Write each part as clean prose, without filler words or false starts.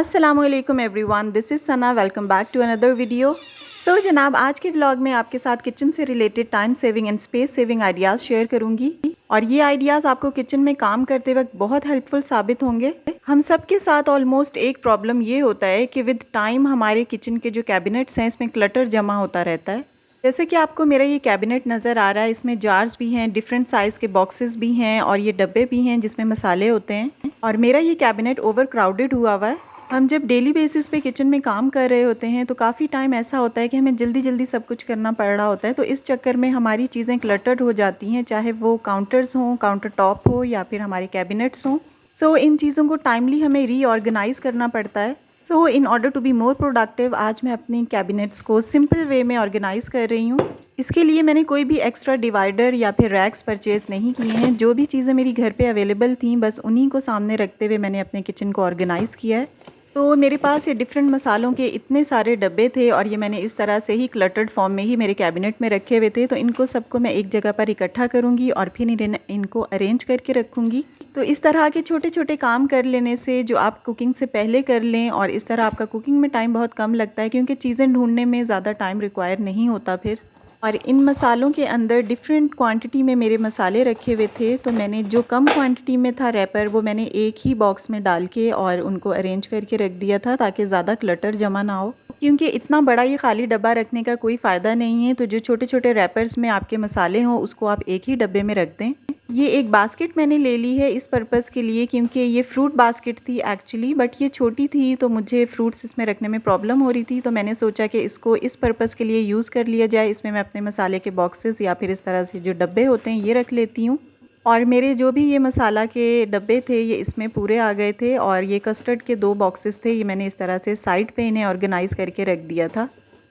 अस्सलामुअलैकुम everyone, this is Sana. Welcome back to another video. So जनाब, आज के व्लॉग में आपके साथ किचन से related time saving and space saving ideas share करूंगी और ये आइडियाज़ आपको किचन में काम करते वक्त बहुत हेल्पफुल साबित होंगे। हम सब के साथ ऑलमोस्ट एक प्रॉब्लम ये होता है कि विद टाइम हमारे किचन के जो कैबिनेट्स हैं इसमें क्लटर जमा होता रहता है। जैसे कि आपको मेरा ये कैबिनेट नज़र आ रहा है, इसमें जार्स भी हैं, डिफरेंट साइज़ के बॉक्सेस भी हैं और ये डब्बे भी हैं जिसमें मसाले होते हैं। और मेरा ये कैबिनेट ओवर क्राउडेड हुआ हुआ है। हम जब डेली बेसिस पे किचन में काम कर रहे होते हैं तो काफ़ी टाइम ऐसा होता है कि हमें जल्दी जल्दी सब कुछ करना पड़ रहा होता है, तो इस चक्कर में हमारी चीज़ें क्लटर्ड हो जाती हैं, चाहे वो काउंटर्स हों, काउंटर टॉप हो या फिर हमारे कैबिनेट्स हों। सो इन चीज़ों को टाइमली हमें रीऑर्गेनाइज़ करना पड़ता है। So in order to be more productive आज मैं अपनी कैबिनेट्स को सिंपल वे में ऑर्गेनाइज़ कर रही हूँ। इसके लिए मैंने कोई भी एक्स्ट्रा डिवाइडर या फिर रैक्स परचेज़ नहीं किए हैं। जो भी चीज़ें मेरी घर पे अवेलेबल थी बस उन्हीं को सामने रखते हुए मैंने अपने किचन को ऑर्गेनाइज़ किया है। तो मेरे पास ये डिफरेंट मसालों के इतने सारे डब्बे थे और ये मैंने इस तरह से ही क्लटर्ड फॉर्म में ही मेरे कैबिनेट में रखे हुए थे। तो इनको सबको मैं एक जगह पर इकट्ठा करूँगी और फिर इनको अरेंज करके रखूँगी। तो इस तरह के छोटे छोटे काम कर लेने से जो आप कुकिंग से पहले कर लें और इस तरह आपका कुकिंग में टाइम बहुत कम लगता है, क्योंकि चीज़ें ढूंढने में ज़्यादा टाइम रिक्वायर नहीं होता फिर। और इन मसालों के अंदर डिफरेंट क्वांटिटी में मेरे मसाले रखे हुए थे, तो मैंने जो कम क्वांटिटी में था रैपर वो मैंने एक ही बॉक्स में डाल के और उनको अरेंज करके रख दिया था ताकि ज़्यादा क्लटर जमा ना हो। क्योंकि इतना बड़ा ये खाली डब्बा रखने का कोई फ़ायदा नहीं है, तो जो छोटे छोटे रैपर्स में आपके मसाले हों उसको आप एक ही डब्बे में रख दें। ये एक बास्केट मैंने ले ली है इस पर्पज़ के लिए, क्योंकि ये फ्रूट बास्केट थी एक्चुअली, बट ये छोटी थी तो मुझे फ्रूट्स इसमें रखने में प्रॉब्लम हो रही थी। तो मैंने सोचा कि इसको इस पर्पज़ के लिए यूज़ कर लिया जाए। इसमें मैं अपने मसाले के बॉक्सेस या फिर इस तरह से जो डब्बे होते हैं ये रख लेती हूँ। और मेरे जो भी ये मसाला के डब्बे थे ये इसमें पूरे आ गए थे। और ये कस्टर्ड के 2 बॉक्सेस थे, ये मैंने इस तरह से साइड पे इन्हें ऑर्गेनाइज़ करके रख दिया था।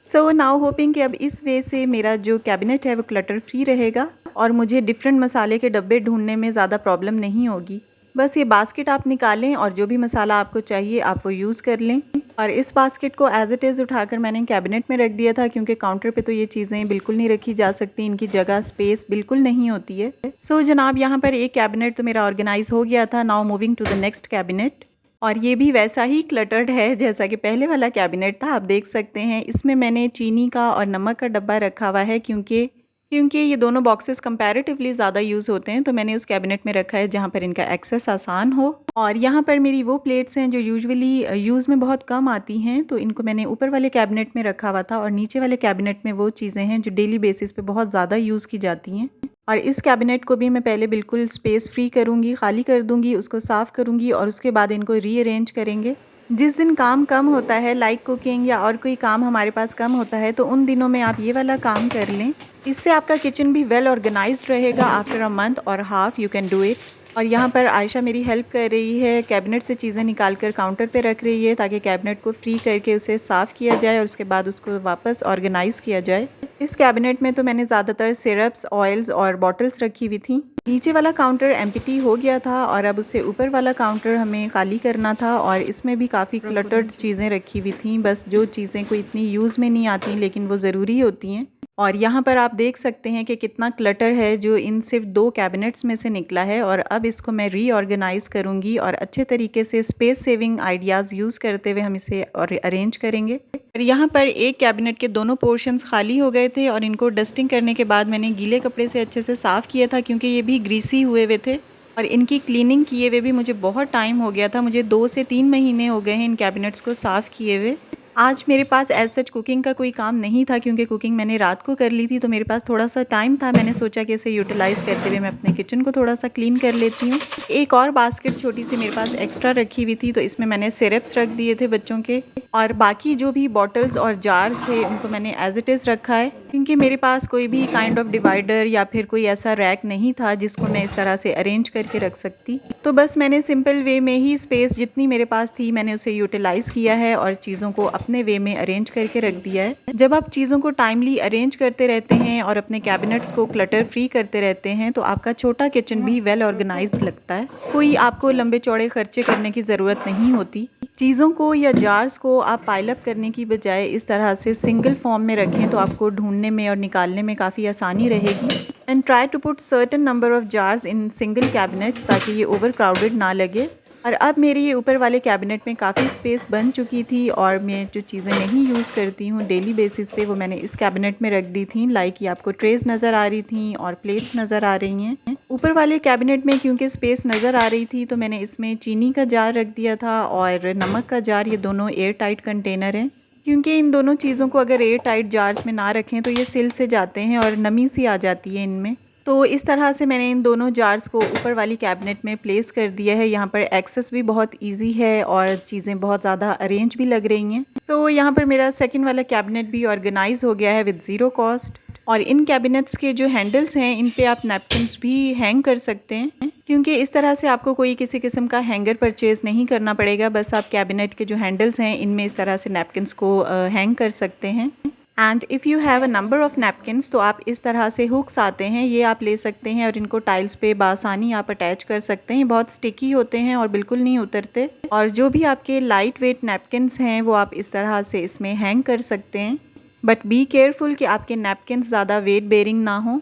सो नाउ होपिंग कि अब इस वे से मेरा जो कैबिनेट है वो क्लटर फ्री रहेगा और मुझे डिफरेंट मसाले के डब्बे ढूंढने में ज़्यादा प्रॉब्लम नहीं होगी। बस ये बास्केट आप निकालें और जो भी मसाला आपको चाहिए आप वो यूज़ कर लें। और इस बास्केट को एज इट इज़ उठाकर मैंने कैबिनेट में रख दिया था, क्योंकि काउंटर पे तो ये चीज़ें बिल्कुल नहीं रखी जा सकती, इनकी जगह स्पेस बिल्कुल नहीं होती है। सो जनाब, यहाँ पर एक कैबिनेट तो मेरा ऑर्गेनाइज हो गया था। Now moving to the next cabinet. और ये भी वैसा ही क्लटर्ड है जैसा कि पहले वाला कैबिनेट था। आप देख सकते हैं इसमें मैंने चीनी का और नमक का डब्बा रखा हुआ है, क्योंकि ये दोनों बॉक्सेस कंपैरेटिवली ज़्यादा यूज़ होते हैं, तो मैंने उस कैबिनेट में रखा है जहाँ पर इनका एक्सेस आसान हो। और यहाँ पर मेरी वो प्लेट्स हैं जो यूजुअली यूज़ में बहुत कम आती हैं, तो इनको मैंने ऊपर वाले कैबिनेट में रखा हुआ था। और नीचे वाले कैबिनेट में वो चीज़ें हैं जो डेली बेसिस पे बहुत ज़्यादा यूज़ की जाती हैं। और इस कैबिनेट को भी मैं पहले बिल्कुल स्पेस फ्री करूँगी, खाली कर दूँगी, उसको साफ़ करूँगी और उसके बाद इनको रीअरेंज करेंगे। जिस दिन काम कम होता है लाइक कुकिंग या और कोई काम हमारे पास कम होता है, तो उन दिनों में आप ये वाला काम कर लें। इससे आपका किचन भी वेल ऑर्गेनाइज्ड रहेगा। आफ्टर अ मंथ और half you can do it. और यहाँ पर आयशा मेरी हेल्प कर रही है, कैबिनेट से चीज़ें निकाल कर काउंटर पे रख रही है ताकि कैबिनेट को फ्री करके उसे साफ़ किया जाए और उसके बाद उसको वापस ऑर्गेनाइज़ किया जाए। इस कैबिनेट में तो मैंने ज़्यादातर सिरप्स, ऑयल्स और बॉटल्स रखी हुई थी। नीचे वाला काउंटर एम्प्टी हो गया था और अब उससे ऊपर वाला काउंटर हमें खाली करना था। और इसमें भी काफ़ी क्लटर्ड चीज़ें रखी हुई थी, बस जो चीज़ें कोई इतनी यूज़ में नहीं आती लेकिन वो ज़रूरी होती हैं। और यहाँ पर आप देख सकते हैं कि कितना क्लटर है जो इन सिर्फ 2 कैबिनेट्स में से निकला है। और अब इसको मैं रीऑर्गेनाइज़ करूँगी और अच्छे तरीके से स्पेस सेविंग आइडियाज़ यूज़ करते हुए हम इसे और अरेंज करेंगे। और यहाँ पर एक कैबिनेट के दोनों पोर्शंस खाली हो गए थे और इनको डस्टिंग करने के बाद मैंने गीले कपड़े से अच्छे से साफ़ किया था, क्योंकि ये भी ग्रीसी हुए हुए थे। और इनकी क्लीनिंग किए हुए भी मुझे बहुत टाइम हो गया था, मुझे 2 से 3 महीने हो गए हैं इन कैबिनेट्स को साफ़ किए हुए। आज मेरे पास एज सच कुकिंग का कोई काम नहीं था, क्योंकि कुकिंग मैंने रात को कर ली थी, तो मेरे पास थोड़ा सा टाइम था। मैंने सोचा कि इसे यूटिलाइज़ करते हुए मैं अपने किचन को थोड़ा सा क्लीन कर लेती हूँ। एक और बास्केट छोटी सी मेरे पास एक्स्ट्रा रखी हुई थी, तो इसमें मैंने सिरप्स रख दिए थे बच्चों के। और बाकी जो भी बॉटल्स और जार्स थे उनको मैंने एज इट इज़ रखा है, क्योंकि मेरे पास कोई भी काइंड ऑफ डिवाइडर या फिर कोई ऐसा रैक नहीं था जिसको मैं इस तरह से अरेंज करके रख सकती। तो बस मैंने सिंपल वे में ही स्पेस जितनी मेरे पास थी मैंने उसे यूटिलाइज़ किया है और चीज़ों को अपने वे में अरेंज करके रख दिया है। जब आप चीज़ों को टाइमली अरेंज करते रहते हैं और अपने कैबिनेट्स को क्लटर फ्री करते रहते हैं तो आपका छोटा किचन भी वेल ऑर्गेनाइज्ड लगता है। कोई आपको लंबे चौड़े खर्चे करने की ज़रूरत नहीं होती। चीज़ों को या जार्स को आप पाइलअप करने की बजाय इस तरह से सिंगल फॉर्म में रखें तो आपको ढूंढने में और निकालने में काफ़ी आसानी रहेगी। And try to put certain number of jars in single cabinet ताकि ये ओवर क्राउडेड ना लगे। और अब मेरी ये ऊपर वाले कैबिनेट में काफ़ी स्पेस बन चुकी थी और मैं जो चीज़ें नहीं यूज़ करती हूँ डेली बेसिस पे वो मैंने इस कैबिनेट में रख दी थी। लाइक ये आपको ट्रेस नज़र आ रही थी और प्लेट्स नज़र आ रही हैं। ऊपर वाले कैबिनेट में क्योंकि स्पेस नज़र आ रही थी तो मैंने इसमें चीनी का जार रख दिया था और नमक का जार। ये दोनों एयर टाइट कंटेनर हैं, क्योंकि इन दोनों चीज़ों को अगर एयर टाइट जार्स में ना रखें तो ये सिल से जाते हैं और नमी सी आ जाती है इनमें। तो इस तरह से मैंने इन दोनों जार्स को ऊपर वाली कैबिनेट में प्लेस कर दिया है। यहाँ पर एक्सेस भी बहुत इजी है और चीज़ें बहुत ज़्यादा अरेंज भी लग रही हैं। तो यहाँ पर मेरा सेकंड वाला कैबिनेट भी ऑर्गेनाइज हो गया है विद ज़ीरो कॉस्ट। और इन कैबिनेट्स के जो हैंडल्स हैं इन पे आप नैपकिन्स भी हैंग कर सकते हैं, क्योंकि इस तरह से आपको कोई किसी किस्म का हैंगर परचेज़ नहीं करना पड़ेगा। बस आप कैबिनेट के जो हैंडल्स हैं इनमें इस तरह से नैपकिन्स को हैंग कर सकते हैं। And if you have a number of napkins तो आप इस तरह से हुक्स आते हैं, ये आप ले सकते हैं और इनको टाइल्स पे बासानी आप अटैच कर सकते हैं। बहुत स्टिकी होते हैं और बिल्कुल नहीं उतरते। और जो भी आपके लाइट वेट नैपकिन्स हैं वो आप इस तरह से इसमें हैंग कर सकते हैं। बट बी केयरफुल कि आपके नैपकिन्स ज़्यादा वेट बेरिंग ना हो,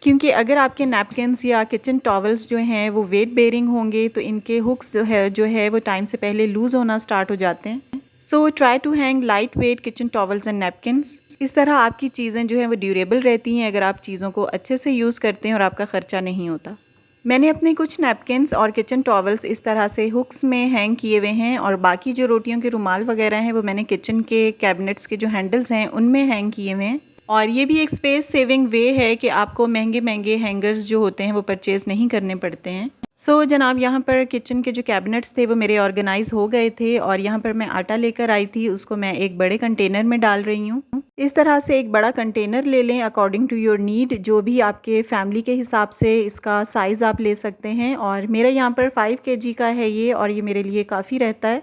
क्योंकि अगर आपके नैपकिन्स या किचन टॉवल्स जो हैं वो वेट बेरिंग होंगे तो इनके हुक्स जो है वो टाइम से पहले लूज़ होना स्टार्ट हो जाते हैं। So try to hang light weight kitchen towels and napkins. इस तरह आपकी चीज़ें जो हैं वो ड्यूरेबल रहती हैं अगर आप चीज़ों को अच्छे से यूज़ करते हैं और आपका ख़र्चा नहीं होता। मैंने अपने कुछ नैपकिन्स और किचन टॉवल्स इस तरह से हुक्स में हैंग किए हुए हैं और बाकी जो रोटियों के रुमाल वगैरह हैं वो मैंने किचन के कैबिनेट्स के जो हैंडल्स हैं उनमें हैंग किए हुए हैं। और ये भी एक स्पेस सेविंग वे है कि आपको महंगे महंगे हैंगर्स जो होते हैं वो परचेज़ नहीं करने पड़ते हैं। सो जनाब यहाँ पर किचन के जो कैबिनेट्स थे वो मेरे ऑर्गेनाइज हो गए थे और यहाँ पर मैं आटा लेकर आई थी, उसको मैं एक बड़े कंटेनर में डाल रही हूँ। इस तरह से एक बड़ा कंटेनर ले लें अकॉर्डिंग टू योर नीड, जो भी आपके फैमिली के हिसाब से इसका साइज़ आप ले सकते हैं। और मेरा यहाँ पर 5 kg का है ये और ये मेरे लिए काफ़ी रहता है।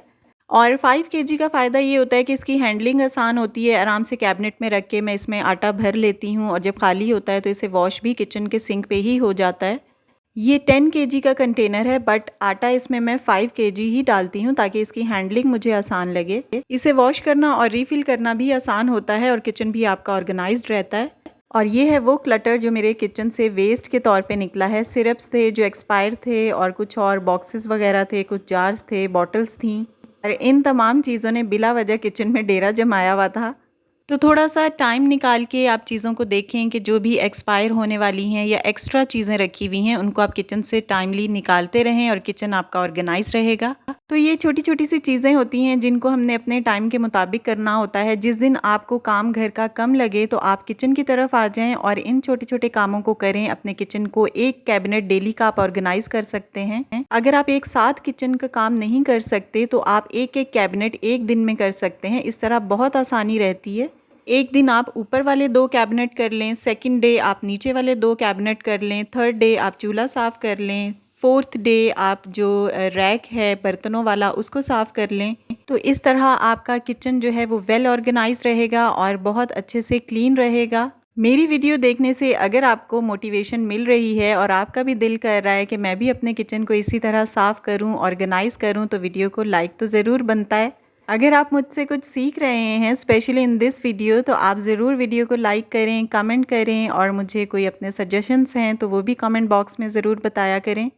और 5 kg का फ़ायदा ये होता है कि इसकी हैंडलिंग आसान होती है। आराम से कैबिनेट में रख के मैं इसमें आटा भर लेती हूँ और जब खाली होता है तो इसे वॉश भी किचन के सिंक पे ही हो जाता है। ये 10 kg का कंटेनर है बट आटा इसमें मैं 5 kg ही डालती हूँ ताकि इसकी हैंडलिंग मुझे आसान लगे। इसे वॉश करना और रीफ़िल करना भी आसान होता है और किचन भी आपका ऑर्गेनाइज्ड रहता है। और ये है वो क्लटर जो मेरे किचन से वेस्ट के तौर पे निकला है। सिरप्स थे जो एक्सपायर थे और कुछ और बॉक्सेस वगैरह थे, कुछ जार्स थे, बॉटल्स थी और इन तमाम चीज़ों ने बिला वजह किचन में डेरा जमाया हुआ था। तो थोड़ा सा टाइम निकाल के आप चीज़ों को देखें कि जो भी एक्सपायर होने वाली हैं या एक्स्ट्रा चीज़ें रखी हुई हैं उनको आप किचन से टाइमली निकालते रहें और किचन आपका ऑर्गेनाइज रहेगा। तो ये छोटी छोटी सी चीज़ें होती हैं जिनको हमने अपने टाइम के मुताबिक करना होता है। जिस दिन आपको काम घर का कम लगे तो आप किचन की तरफ आ जाएं और इन छोटे छोटे कामों को करें। अपने किचन को एक कैबिनेट डेली का आप ऑर्गेनाइज कर सकते हैं। अगर आप एक साथ किचन का काम नहीं कर सकते तो आप एक एक कैबिनेट एक दिन में कर सकते हैं। इस तरह बहुत आसानी रहती है। एक दिन आप ऊपर वाले 2 कैबिनेट कर लें, सेकंड डे आप नीचे वाले 2 कैबिनेट कर लें, थर्ड डे आप चूल्हा साफ़ कर लें, फोर्थ डे आप जो रैक है बर्तनों वाला उसको साफ़ कर लें। तो इस तरह आपका किचन जो है वो वेल ऑर्गेनाइज रहेगा और बहुत अच्छे से क्लीन रहेगा। मेरी वीडियो देखने से अगर आपको मोटिवेशन मिल रही है और आपका भी दिल कर रहा है कि मैं भी अपने किचन को इसी तरह साफ़ करूं, ऑर्गेनाइज करूं, तो वीडियो को लाइक तो ज़रूर बनता है। अगर आप मुझसे कुछ सीख रहे हैं स्पेशली इन दिस वीडियो तो आप ज़रूर वीडियो को लाइक करें, कमेंट करें और मुझे कोई अपने सजेशंस हैं तो वो भी कमेंट बॉक्स में ज़रूर बताया करें।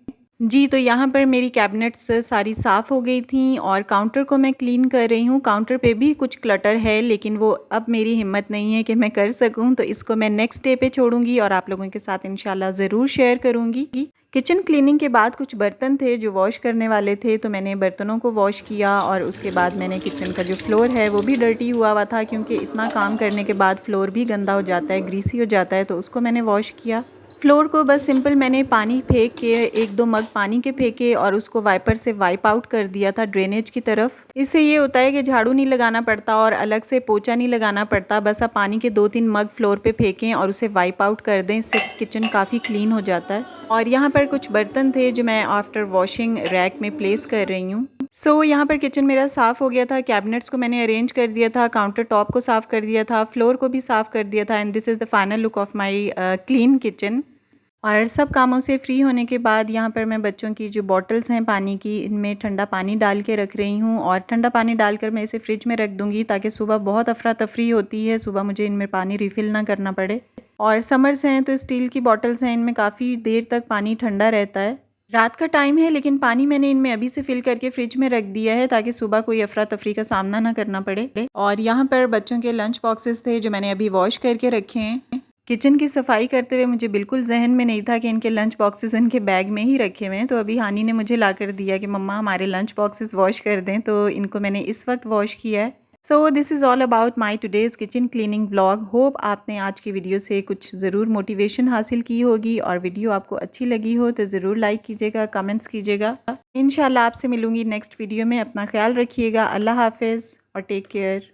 जी, तो यहाँ पर मेरी कैबिनेट्स सारी साफ़ हो गई थी और काउंटर को मैं क्लीन कर रही हूँ। काउंटर पे भी कुछ क्लटर है लेकिन वो अब मेरी हिम्मत नहीं है कि मैं कर सकूँ, तो इसको मैं नेक्स्ट डे पे छोड़ूंगी और आप लोगों के साथ इंशाल्लाह ज़रूर शेयर करूँगी। किचन क्लीनिंग के बाद कुछ बर्तन थे जो वॉश करने वाले थे, तो मैंने बर्तनों को वॉश किया और उसके बाद मैंने किचन का जो फ्लोर है वो भी डर्टी हुआ था, क्योंकि इतना काम करने के बाद फ्लोर भी गंदा हो जाता है, ग्रीसी हो जाता है, तो उसको मैंने वॉश किया। फ्लोर को बस सिंपल मैंने पानी फेंक के 1-2 मग पानी के फेंके और उसको वाइपर से वाइप आउट कर दिया था ड्रेनेज की तरफ। इससे ये होता है कि झाड़ू नहीं लगाना पड़ता और अलग से पोछा नहीं लगाना पड़ता। बस आप पानी के 2-3 मग फ्लोर पे फेंकें और उसे वाइप आउट कर दें, इससे किचन काफ़ी क्लीन हो जाता है। और यहाँ पर कुछ बर्तन थे जो मैं आफ्टर वॉशिंग रैक में प्लेस कर रही हूँ। सो यहाँ पर किचन मेरा साफ़ हो गया था। कैबिनेट्स को मैंने अरेंज कर दिया था, काउंटर टॉप को साफ़ कर दिया था, फ्लोर को भी साफ़ कर दिया था and this is the final look of my clean kitchen. और सब कामों से फ्री होने के बाद यहाँ पर मैं बच्चों की जो बॉटल्स हैं पानी की, इनमें ठंडा पानी डाल के रख रही हूँ और ठंडा पानी डालकर मैं इसे फ्रिज में रख दूँगी ताकि सुबह बहुत अफरा तफरी होती है, सुबह मुझे इनमें पानी रिफ़िल ना करना पड़े। और समर्स हैं तो स्टील की बॉटल्स हैं, इनमें काफ़ी देर तक पानी ठंडा रहता है। रात का टाइम है लेकिन पानी मैंने इनमें अभी से फिल करके फ्रिज में रख दिया है ताकि सुबह कोई अफरा तफरी का सामना ना करना पड़े। और यहाँ पर बच्चों के लंच बॉक्सेस थे जो मैंने अभी वॉश करके रखे हैं। किचन की सफाई करते हुए मुझे बिल्कुल जहन में नहीं था कि इनके लंच बॉक्सेस इनके बैग में ही रखे हुए हैं। तो अभी हानी ने मुझे ला कर दिया कि मम्मा हमारे लंच बॉक्सेस वॉश कर दें, तो इनको मैंने इस वक्त वॉश किया है। So this is all about my today's kitchen cleaning vlog. Hope आपने आज की वीडियो से कुछ ज़रूर मोटिवेशन हासिल की होगी और वीडियो आपको अच्छी लगी हो तो ज़रूर लाइक कीजिएगा, कमेंट्स कीजिएगा। इंशाल्लाह आपसे मिलूंगी नेक्स्ट वीडियो में। अपना ख्याल रखिएगा। अल्लाह हाफिज़ और टेक केयर।